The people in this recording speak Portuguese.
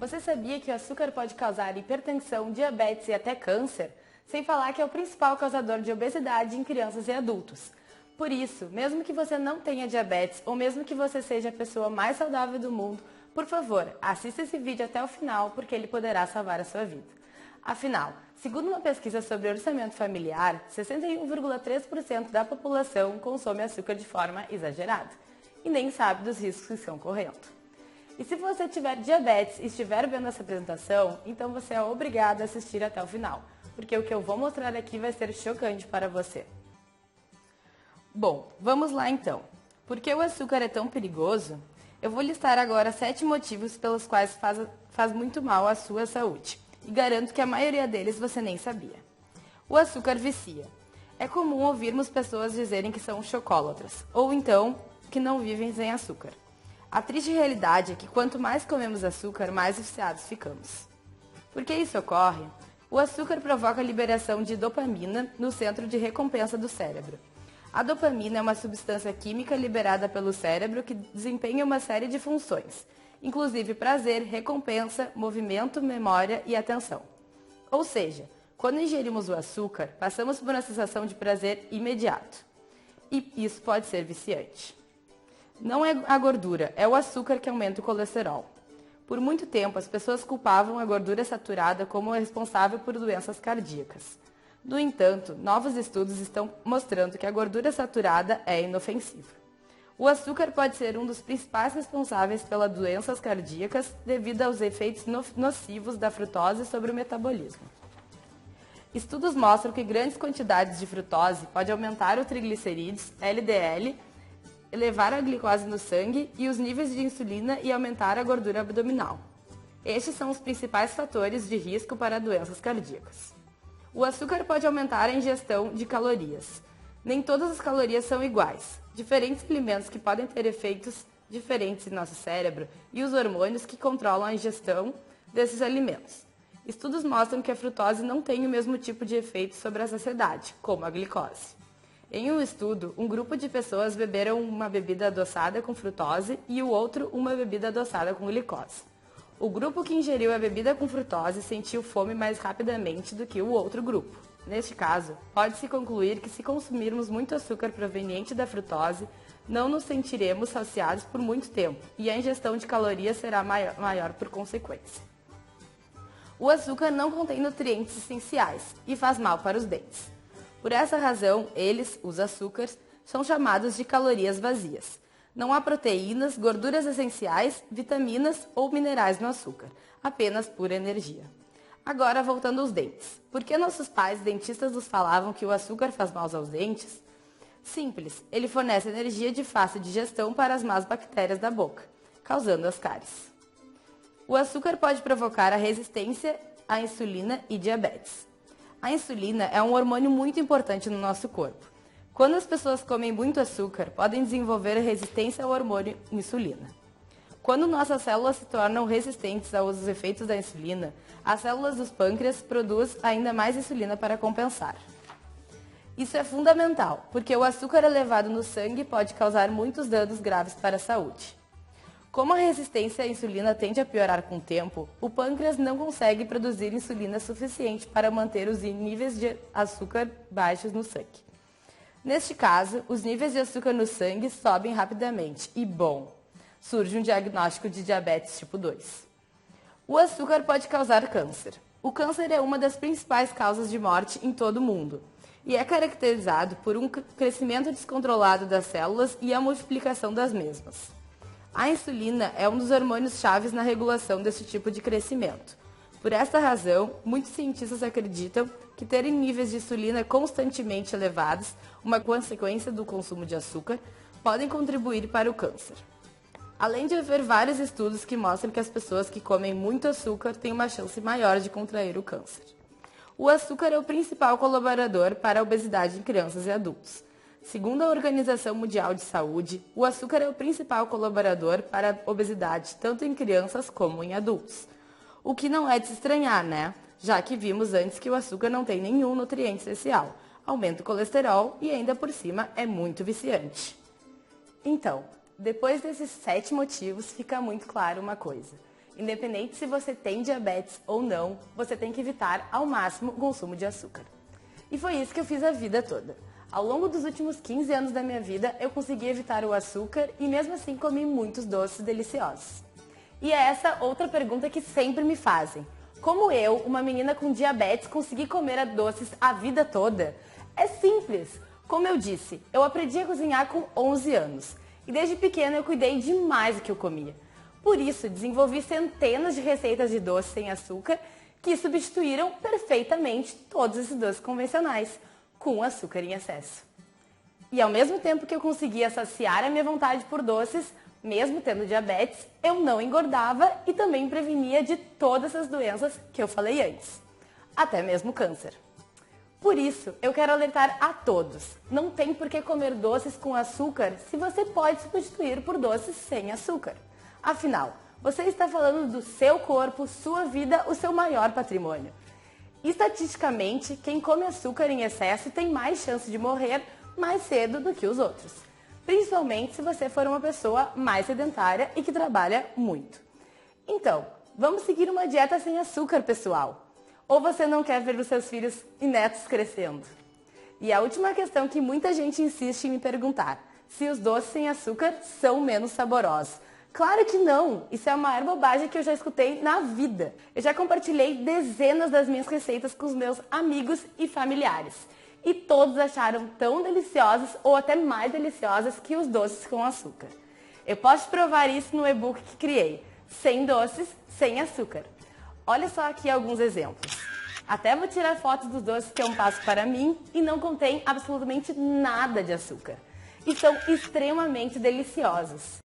Você sabia que o açúcar pode causar hipertensão, diabetes e até câncer? Sem falar que é o principal causador de obesidade em crianças e adultos. Por isso, mesmo que você não tenha diabetes ou mesmo que você seja a pessoa mais saudável do mundo, por favor, assista esse vídeo até o final porque ele poderá salvar a sua vida. Afinal, segundo uma pesquisa sobre orçamento familiar, 61,3% da população consome açúcar de forma exagerada e nem sabe dos riscos que estão correndo. E se você tiver diabetes e estiver vendo essa apresentação, então você é obrigado a assistir até o final, porque o que eu vou mostrar aqui vai ser chocante para você. Bom, vamos lá então. Por que o açúcar é tão perigoso? Eu vou listar agora 7 motivos pelos quais faz muito mal à sua saúde, e garanto que a maioria deles você nem sabia. O açúcar vicia. É comum ouvirmos pessoas dizerem que são chocólatras, ou então que não vivem sem açúcar. A triste realidade é que quanto mais comemos açúcar, mais viciados ficamos. Por que isso ocorre? O açúcar provoca a liberação de dopamina no centro de recompensa do cérebro. A dopamina é uma substância química liberada pelo cérebro que desempenha uma série de funções, inclusive prazer, recompensa, movimento, memória e atenção. Ou seja, quando ingerimos o açúcar, passamos por uma sensação de prazer imediato. E isso pode ser viciante. Não é a gordura, é o açúcar que aumenta o colesterol. Por muito tempo, as pessoas culpavam a gordura saturada como responsável por doenças cardíacas. No entanto, novos estudos estão mostrando que a gordura saturada é inofensiva. O açúcar pode ser um dos principais responsáveis pelas doenças cardíacas devido aos efeitos nocivos da frutose sobre o metabolismo. Estudos mostram que grandes quantidades de frutose podem aumentar o triglicerídeos, LDL, elevar a glicose no sangue e os níveis de insulina e aumentar a gordura abdominal. Estes são os principais fatores de risco para doenças cardíacas. O açúcar pode aumentar a ingestão de calorias. Nem todas as calorias são iguais. Diferentes alimentos que podem ter efeitos diferentes em nosso cérebro e os hormônios que controlam a ingestão desses alimentos. Estudos mostram que a frutose não tem o mesmo tipo de efeito sobre a saciedade, como a glicose. Em um estudo, um grupo de pessoas beberam uma bebida adoçada com frutose e o outro uma bebida adoçada com glicose. O grupo que ingeriu a bebida com frutose sentiu fome mais rapidamente do que o outro grupo. Neste caso, pode-se concluir que se consumirmos muito açúcar proveniente da frutose, não nos sentiremos saciados por muito tempo e a ingestão de calorias será maior por consequência. O açúcar não contém nutrientes essenciais e faz mal para os dentes. Por essa razão, eles, os açúcares, são chamados de calorias vazias. Não há proteínas, gorduras essenciais, vitaminas ou minerais no açúcar, apenas pura energia. Agora, voltando aos dentes. Por que nossos pais dentistas nos falavam que o açúcar faz mal aos dentes? Simples, ele fornece energia de fácil digestão para as más bactérias da boca, causando as cáries. O açúcar pode provocar a resistência à insulina e diabetes. A insulina é um hormônio muito importante no nosso corpo. Quando as pessoas comem muito açúcar, podem desenvolver resistência ao hormônio insulina. Quando nossas células se tornam resistentes aos efeitos da insulina, as células dos pâncreas produzem ainda mais insulina para compensar. Isso é fundamental, porque o açúcar elevado no sangue pode causar muitos danos graves para a saúde. Como a resistência à insulina tende a piorar com o tempo, o pâncreas não consegue produzir insulina suficiente para manter os níveis de açúcar baixos no sangue. Neste caso, os níveis de açúcar no sangue sobem rapidamente e, surge um diagnóstico de diabetes tipo 2. O açúcar pode causar câncer. O câncer é uma das principais causas de morte em todo o mundo e é caracterizado por um crescimento descontrolado das células e a multiplicação das mesmas. A insulina é um dos hormônios chaves na regulação desse tipo de crescimento. Por esta razão, muitos cientistas acreditam que terem níveis de insulina constantemente elevados, uma consequência do consumo de açúcar, podem contribuir para o câncer. Além de haver vários estudos que mostram que as pessoas que comem muito açúcar têm uma chance maior de contrair o câncer. O açúcar é o principal colaborador para a obesidade em crianças e adultos. Segundo a Organização Mundial de Saúde, o açúcar é o principal colaborador para a obesidade, tanto em crianças como em adultos. O que não é de se estranhar, né? Já que vimos antes que o açúcar não tem nenhum nutriente essencial, aumenta o colesterol e ainda por cima é muito viciante. Então, depois desses 7 motivos, fica muito claro uma coisa. Independente se você tem diabetes ou não, você tem que evitar ao máximo o consumo de açúcar. E foi isso que eu fiz a vida toda. Ao longo dos últimos 15 anos da minha vida, eu consegui evitar o açúcar e mesmo assim comi muitos doces deliciosos. E é essa outra pergunta que sempre me fazem. Como eu, uma menina com diabetes, consegui comer doces a vida toda? É simples. Como eu disse, eu aprendi a cozinhar com 11 anos. E desde pequena eu cuidei demais do que eu comia. Por isso, desenvolvi centenas de receitas de doces sem açúcar que substituíram perfeitamente todos esses doces convencionais, com açúcar em excesso. E ao mesmo tempo que eu conseguia saciar a minha vontade por doces, mesmo tendo diabetes, eu não engordava e também prevenia de todas as doenças que eu falei antes, até mesmo câncer. Por isso, eu quero alertar a todos, não tem por que comer doces com açúcar se você pode substituir por doces sem açúcar. Afinal, você está falando do seu corpo, sua vida, o seu maior patrimônio. Estatisticamente, quem come açúcar em excesso tem mais chance de morrer mais cedo do que os outros. Principalmente se você for uma pessoa mais sedentária e que trabalha muito. Então, vamos seguir uma dieta sem açúcar, pessoal. Ou você não quer ver os seus filhos e netos crescendo? E a última questão que muita gente insiste em me perguntar, se os doces sem açúcar são menos saborosos. Claro que não! Isso é a maior bobagem que eu já escutei na vida. Eu já compartilhei dezenas das minhas receitas com os meus amigos e familiares. E todos acharam tão deliciosas ou até mais deliciosas que os doces com açúcar. Eu posso provar isso no e-book que criei, 100 doces sem açúcar. Olha só aqui alguns exemplos. Até vou tirar fotos dos doces que eu passo para mim e não contém absolutamente nada de açúcar. E são extremamente deliciosos.